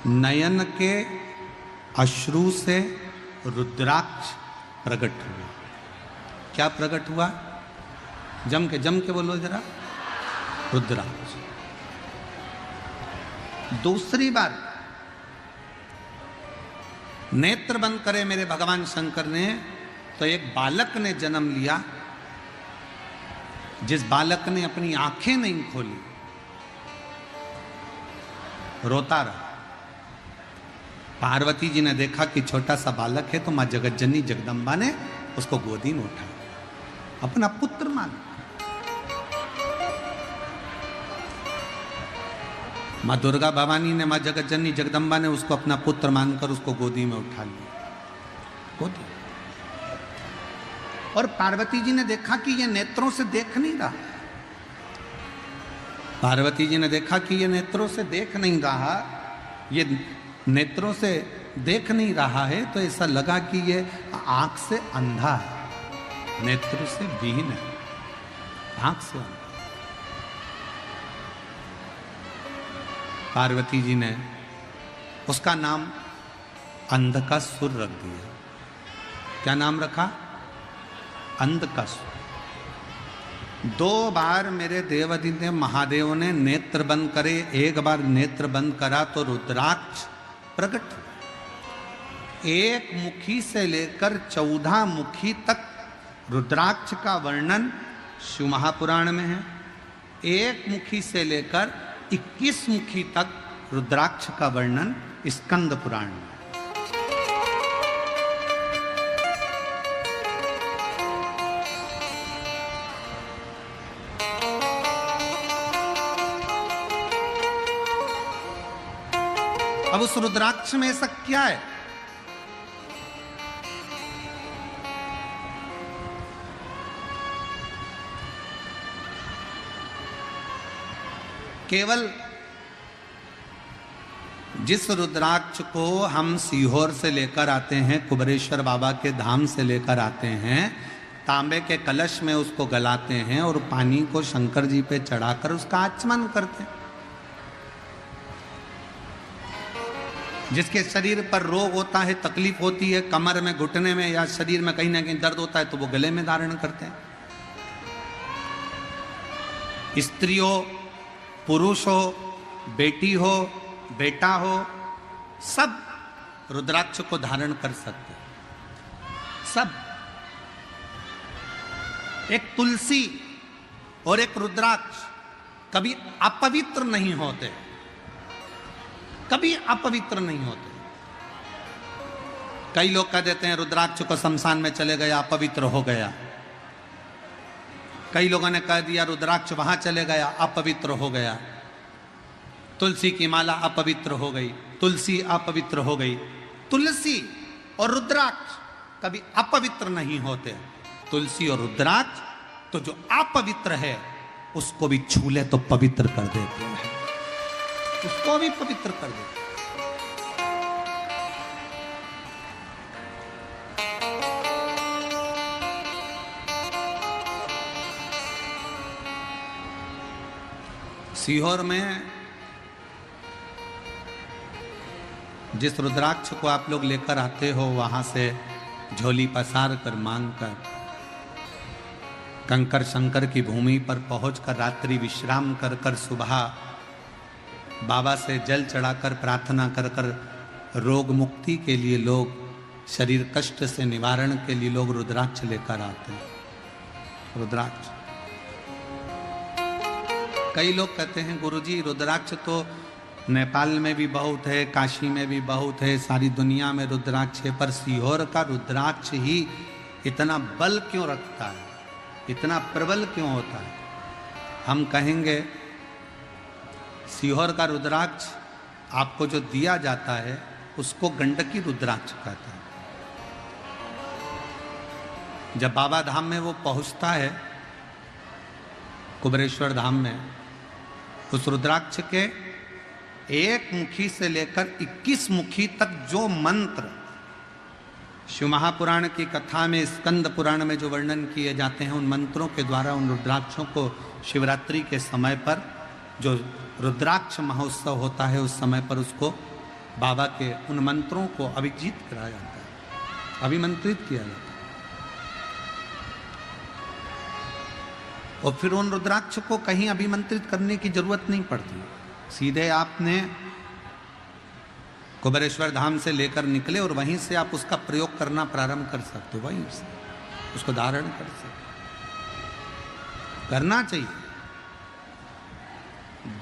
नयन के अश्रु से रुद्राक्ष प्रकट हुआ। क्या प्रकट हुआ? जम के बोलो जरा। रुद्राक्ष। दूसरी बार नेत्र बंद करे मेरे भगवान शंकर ने, तो एक बालक ने जन्म लिया, जिस बालक ने अपनी आंखें नहीं खोली, रोता रहा। पार्वती जी ने देखा कि छोटा सा बालक है, तो मां जगतजननी जगदम्बा ने उसको गोदी में उठाया, अपना पुत्र माना। मां दुर्गा भवानी ने, मां जगतजननी जगदम्बा ने उसको अपना पुत्र मानकर उसको गोदी में उठा लिया, गोदी। और पार्वती जी ने देखा कि ये नेत्रों से देख नहीं रहा। पार्वती जी ने देखा कि ये नेत्रों से देख नहीं रहा, ये नेत्रों से देख नहीं रहा है, तो ऐसा लगा कि ये आंख से अंधा है, नेत्र से विहीन है, आंख से अंधा। पार्वती जी ने उसका नाम अंधकासुर रख दिया। क्या नाम रखा? अंधकासुर। 2 बार मेरे देवादिदेव महादेव ने नेत्र बंद करे, एक बार नेत्र बंद करा तो रुद्राक्ष प्रकट हुआ। 1 मुखी से लेकर 14 मुखी तक रुद्राक्ष का वर्णन शिव महापुराण में है। 1 मुखी से लेकर 21 मुखी तक रुद्राक्ष का वर्णन स्कंद पुराण में। अब उस रुद्राक्ष में ऐसा क्या है? केवल जिस रुद्राक्ष को हम सीहोर से लेकर आते हैं, कुबरेश्वर बाबा के धाम से लेकर आते हैं, तांबे के कलश में उसको गलाते हैं और पानी को शंकर जी पे चढ़ाकर उसका आचमन करते हैं। जिसके शरीर पर रोग होता है, तकलीफ होती है, कमर में, घुटने में या शरीर में कहीं ना कहीं दर्द होता है, तो वो गले में धारण करते हैं। स्त्री हो, पुरुष हो, बेटी हो, बेटा हो, सब रुद्राक्ष को धारण कर सकते हैं। सब। एक तुलसी और एक रुद्राक्ष कभी अपवित्र नहीं होते, कभी अपवित्र नहीं होते। कई लोग कह देते हैं रुद्राक्ष को शमशान में चले गया, अपवित्र हो गया। कई लोगों ने कह दिया रुद्राक्ष वहां चले गया, अपवित्र हो गया। तुलसी की माला अपवित्र हो गई, तुलसी अपवित्र हो गई। तुलसी और रुद्राक्ष कभी अपवित्र नहीं होते। तुलसी और रुद्राक्ष तो जो अपवित्र है उसको भी छू ले तो पवित्र कर देते हैं, उसको भी पवित्र कर देते। सीहोर में जिस रुद्राक्ष को आप लोग लेकर आते हो, वहां से झोली पसार कर, मांग कर, कंकर शंकर की भूमि पर पहुंचकर रात्रि विश्राम कर कर सुबह बाबा से जल चढ़ाकर प्रार्थना कर कर रोग मुक्ति के लिए लोग, शरीर कष्ट से निवारण के लिए लोग रुद्राक्ष लेकर आते हैं। रुद्राक्ष। कई लोग कहते हैं गुरुजी रुद्राक्ष तो नेपाल में भी बहुत है, काशी में भी बहुत है, सारी दुनिया में रुद्राक्ष है, पर सीहोर का रुद्राक्ष ही इतना बल क्यों रखता है, इतना प्रबल क्यों होता है? हम कहेंगे सीहोर का रुद्राक्ष आपको जो दिया जाता है उसको गंडकी रुद्राक्ष कहता है। जब बाबा धाम में वो पहुंचता है, कुबरेश्वर धाम में, उस रुद्राक्ष के 1 मुखी से लेकर 21 मुखी तक जो मंत्र शिव महापुराण की कथा में, स्कंद पुराण में जो वर्णन किए जाते हैं, उन मंत्रों के द्वारा उन रुद्राक्षों को शिवरात्रि के समय पर जो रुद्राक्ष महोत्सव होता है, उस समय पर उसको बाबा के उन मंत्रों को अभिजीत कराया जाता है, अभिमंत्रित किया जाता है। और फिर उन रुद्राक्ष को कहीं अभिमंत्रित करने की जरूरत नहीं पड़ती, सीधे आपने कुबेरेश्वर धाम से लेकर निकले और वहीं से आप उसका प्रयोग करना प्रारंभ कर सकते हो, वहीं से उसको धारण कर सकते, करना चाहिए।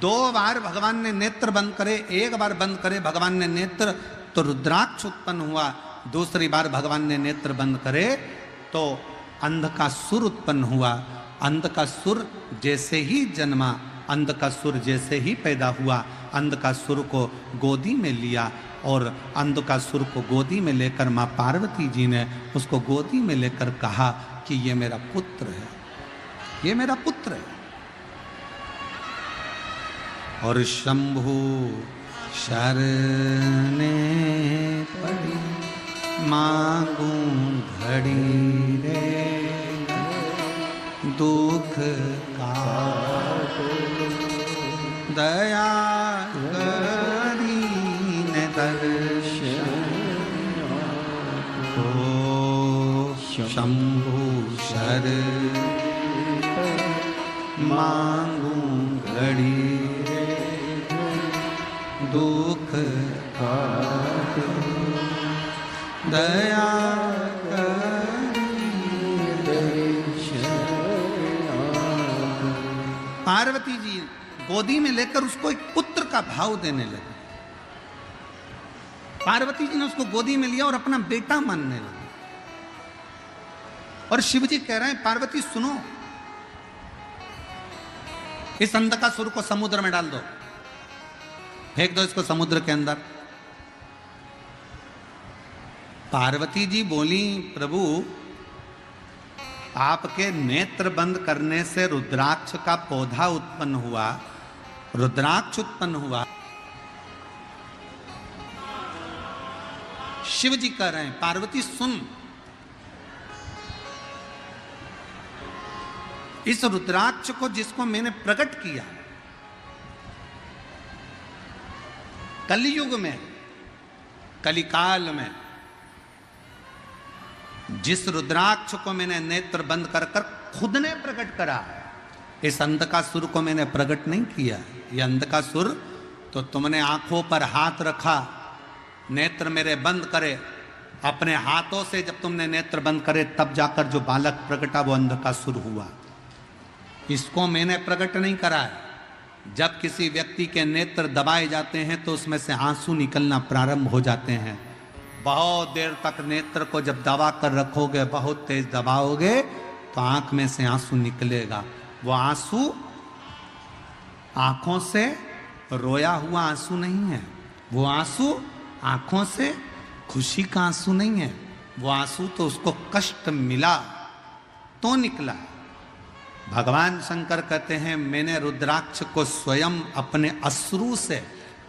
2 बार भगवान ने नेत्र बंद करे, 1 बार बंद करे भगवान ने नेत्र तो रुद्राक्ष उत्पन्न हुआ, दूसरी बार भगवान ने नेत्र बंद करे तो अंधकासुर उत्पन्न हुआ। अंधकासुर जैसे ही जन्मा, अंधकासुर जैसे ही पैदा हुआ, अंधकासुर को गोदी में लिया और अंधकासुर को गोदी में लेकर माँ पार्वती जी ने उसको गोदी में लेकर कहा कि ये मेरा पुत्र है, ये मेरा पुत्र है। और शंभु शरणे पड़ी मांगू घड़ी रे दुख का दया करीन दर्शन ओ शंभु शर मांगू घड़ी दुख का दया पार्वती जी गोदी में लेकर उसको एक पुत्र का भाव देने लगे। पार्वती जी ने उसको गोदी में लिया और अपना बेटा मानने लगे। और शिव जी कह रहे हैं पार्वती सुनो, इस अंधकासुर को समुद्र में डाल दो, फेंक दो इसको समुद्र के अंदर। पार्वती जी बोली प्रभु आपके नेत्र बंद करने से रुद्राक्ष का पौधा उत्पन्न हुआ, रुद्राक्ष उत्पन्न हुआ। शिव जी कह रहे हैं पार्वती सुन, इस रुद्राक्ष को जिसको मैंने प्रकट किया कलयुग में, कलिकाल में, जिस रुद्राक्ष को मैंने नेत्र बंद कर कर खुद ने प्रकट करा, इस अंधकासुर को मैंने प्रकट नहीं किया। ये अंधकासुर तो तुमने आंखों पर हाथ रखा, नेत्र मेरे बंद करे, अपने हाथों से जब तुमने नेत्र बंद करे तब जाकर जो बालक प्रकटा वो अंधकासुर हुआ। इसको मैंने प्रकट नहीं करा है। जब किसी व्यक्ति के नेत्र दबाए जाते हैं तो उसमें से आंसू निकलना प्रारंभ हो जाते हैं। बहुत देर तक नेत्र को जब दबा कर रखोगे, बहुत तेज दबाओगे तो आंख में से आंसू निकलेगा। वो आंसू आंखों से रोया हुआ आंसू नहीं है, वो आंसू आंखों से खुशी का आंसू नहीं है, वो आंसू तो उसको कष्ट मिला तो निकला। भगवान शंकर कहते हैं मैंने रुद्राक्ष को स्वयं अपने अश्रु से,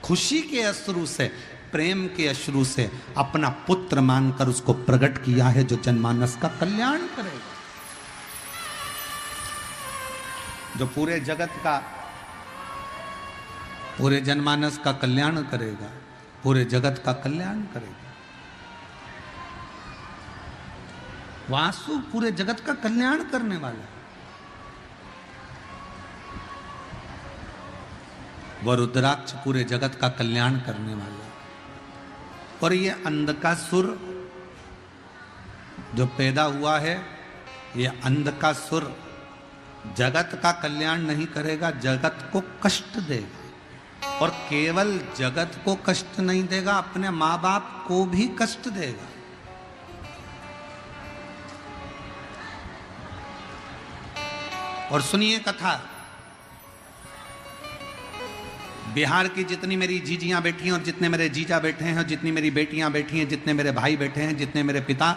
खुशी के अश्रु से, प्रेम के अश्रु से अपना पुत्र मानकर उसको प्रकट किया है जो जनमानस का कल्याण करेगा, जो पूरे जगत का, पूरे जनमानस का कल्याण करेगा, पूरे जगत का कल्याण करेगा। वासु पूरे जगत का कल्याण करने वाला है। वह रुद्राक्ष पूरे जगत का कल्याण करने वाला है। और ये अंधकासुर जो पैदा हुआ है, ये अंधकासुर जगत का कल्याण नहीं करेगा, जगत को कष्ट देगा। और केवल जगत को कष्ट नहीं देगा, अपने माँ बाप को भी कष्ट देगा। और सुनिए कथा, बिहार की जितनी मेरी जीजियां बैठी हैं और जितने मेरे जीजा बैठे हैं और जितनी मेरी बेटियां बैठी हैं, जितने मेरे भाई बैठे हैं, जितने मेरे पिता,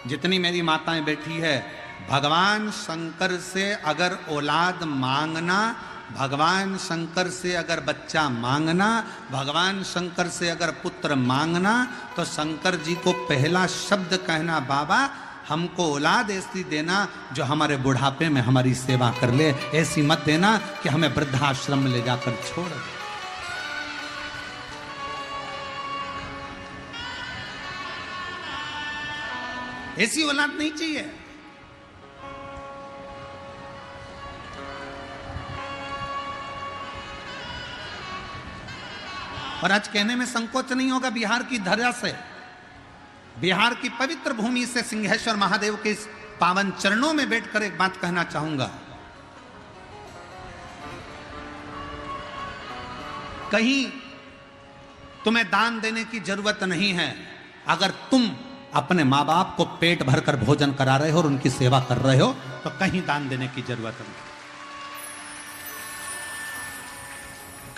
जितनी मेरी माताएं बैठी है, भगवान शंकर से अगर औलाद मांगना, भगवान शंकर से अगर बच्चा मांगना, भगवान शंकर से अगर पुत्र मांगना, तो शंकर जी को पहला शब्द कहना, बाबा हमको औलाद ऐसी देना जो हमारे बुढ़ापे में हमारी सेवा कर ले, ऐसी मत देना कि हमें वृद्धाश्रम में ले जाकर छोड़ दे। ऐसी औलाद नहीं चाहिए। और आज कहने में संकोच नहीं होगा, बिहार की धरा से, बिहार की पवित्र भूमि से सिंहेश्वर महादेव के इस पावन चरणों में बैठकर एक बात कहना चाहूंगा। कहीं तुम्हें दान देने की जरूरत नहीं है। अगर तुम अपने मां बाप को पेट भरकर भोजन करा रहे हो और उनकी सेवा कर रहे हो तो कहीं दान देने की जरूरत नहीं।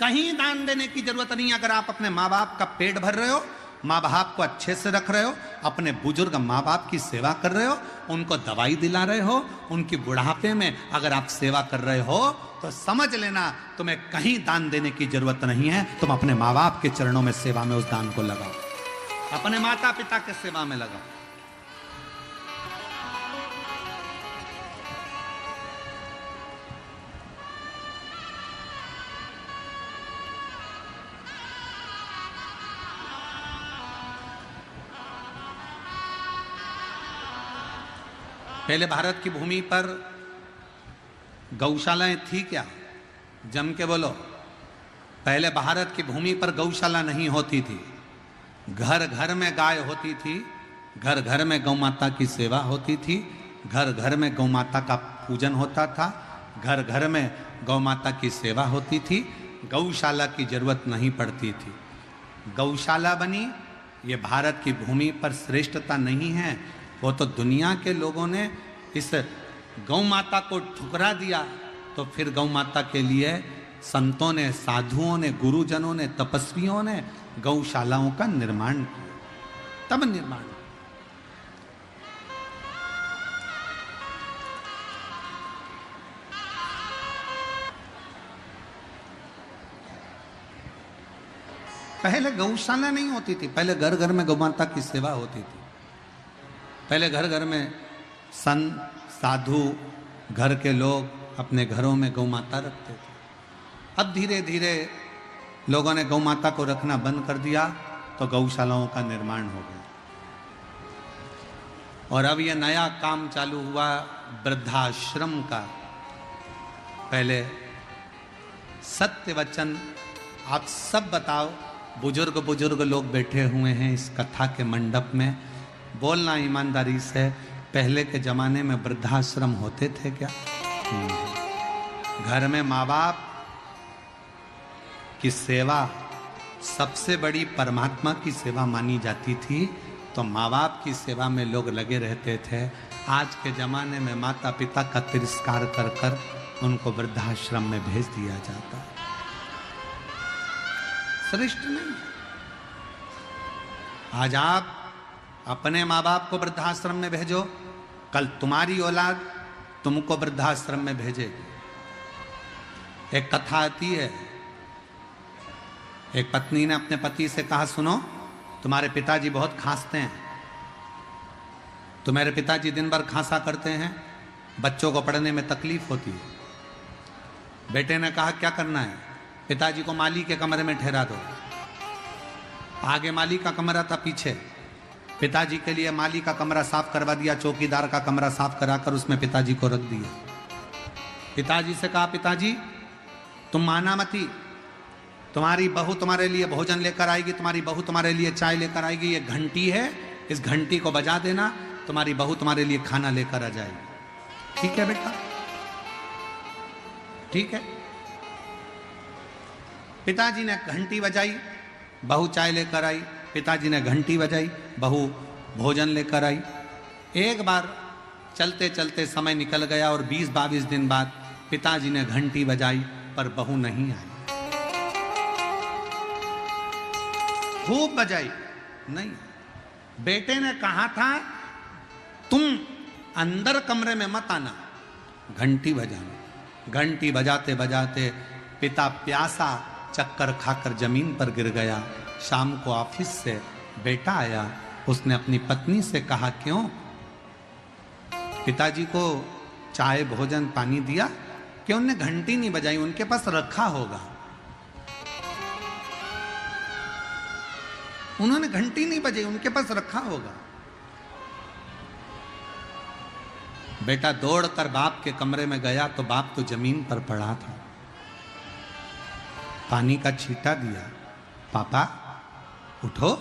कहीं दान देने की जरूरत नहीं। अगर आप अपने माँ बाप का पेट भर रहे हो, माँ बाप को अच्छे से रख रहे हो, अपने बुजुर्ग माँ बाप की सेवा कर रहे हो, उनको दवाई दिला रहे हो, उनकी बुढ़ापे में अगर आप सेवा कर रहे हो तो समझ लेना तुम्हें कहीं दान देने की जरूरत नहीं है। तुम अपने माँ बाप के चरणों में सेवा में उस दान को लगाओ, अपने माता पिता के सेवा में लगाओ। पहले भारत की भूमि पर गौशालाएं थी क्या? जम के बोलो। पहले भारत की भूमि पर गौशाला नहीं होती थी। घर घर में गाय होती थी, घर घर में गौ माता की सेवा होती थी, घर घर में गौ माता का पूजन होता था, घर घर में गौ माता की सेवा होती थी। गौशाला की जरूरत नहीं पड़ती थी। गौशाला बनी, ये भारत की भूमि पर श्रेष्ठता नहीं है। वो तो दुनिया के लोगों ने इस गौ माता को ठुकरा दिया, तो फिर गौ माता के लिए संतों ने, साधुओं ने, गुरुजनों ने, तपस्वियों ने गौशालाओं का निर्माण किया। तब निर्माण पहले गौशाला नहीं होती थी। पहले घर घर में गौ माता की सेवा होती थी। पहले घर घर में संत, साधु, घर के लोग अपने घरों में गौ माता रखते थे। अब धीरे धीरे लोगों ने गौ माता को रखना बंद कर दिया तो गौशालाओं का निर्माण हो गया। और अब यह नया काम चालू हुआ वृद्धाश्रम का। पहले सत्य वचन आप सब बताओ, बुजुर्ग बुजुर्ग लोग बैठे हुए हैं इस कथा के मंडप में, बोलना ईमानदारी से, पहले के जमाने में वृद्धाश्रम होते थे क्या? घर में माँ बाप की सेवा सबसे बड़ी परमात्मा की सेवा मानी जाती थी, तो माँ बाप की सेवा में लोग लगे रहते थे। आज के जमाने में माता पिता का तिरस्कार कर कर उनको वृद्धाश्रम में भेज दिया जाता है। श्रेष्ठ नहीं। आज आप अपने माँ बाप को वृद्धाश्रम में भेजो, कल तुम्हारी औलाद तुमको वृद्धाश्रम में भेजेगी। एक कथा आती है, एक पत्नी ने अपने पति से कहा, सुनो तुम्हारे पिताजी बहुत खांसते हैं, तुम्हारे पिताजी दिन भर खांसा करते हैं, बच्चों को पढ़ने में तकलीफ होती है। बेटे ने कहा क्या करना है? पिताजी को माली के कमरे में ठहरा दो। आगे माली का कमरा था, पीछे पिताजी के लिए माली का कमरा साफ करवा दिया, चौकीदार का कमरा साफ कराकर उसमें पिताजी को रख दिया। पिताजी से कहा, पिताजी तुम माना मती, तुम्हारी बहू तुम्हारे लिए भोजन लेकर आएगी, तुम्हारी बहू तुम्हारे लिए चाय लेकर आएगी, ये घंटी है, इस घंटी को बजा देना, तुम्हारी बहू तुम्हारे लिए खाना लेकर आ जाएगी। ठीक है बेटा, ठीक है। पिताजी ने घंटी बजाई, बहू चाय लेकर आई, पिताजी ने घंटी बजाई, बहू भोजन लेकर आई। एक बार चलते चलते समय निकल गया और 20-22 दिन बाद पिताजी ने घंटी बजाई पर बहू नहीं आई। खूब बजाई, नहीं। बेटे ने कहा था तुम अंदर कमरे में मत आना, घंटी बजाना। घंटी बजाते बजाते पिता प्यासा चक्कर खाकर जमीन पर गिर गया। शाम को ऑफिस से बेटा आया, उसने अपनी पत्नी से कहा, क्यों पिताजी को चाय भोजन पानी दिया, क्यों उन्होंने घंटी नहीं बजाई? उनके पास रखा होगा। उन्होंने घंटी नहीं बजाई, उनके पास रखा होगा। बेटा दौड़कर बाप के कमरे में गया तो बाप तो जमीन पर पड़ा था। पानी का छींटा दिया, पापा उठो।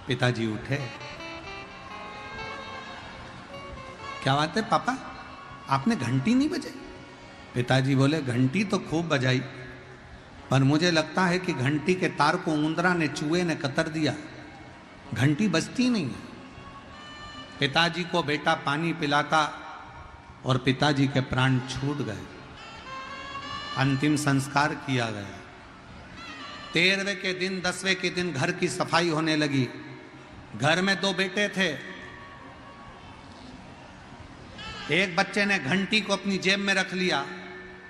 पिताजी उठे। क्या बात है पापा, आपने घंटी नहीं बजाई? पिताजी बोले घंटी तो खूब बजाई, पर मुझे लगता है कि घंटी के तार को उंदरा ने, चूहे ने कतर दिया, घंटी बजती नहीं है। पिताजी को बेटा पानी पिलाता और पिताजी के प्राण छूट गए। अंतिम संस्कार किया गया। 13वें के दिन 10वें के दिन घर की सफाई होने लगी। घर में 2 बेटे थे। एक बच्चे ने घंटी को अपनी जेब में रख लिया,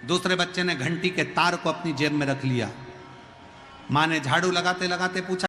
दूसरे बच्चे ने घंटी के तार को अपनी जेब में रख लिया। मां ने झाड़ू लगाते लगाते पूछा,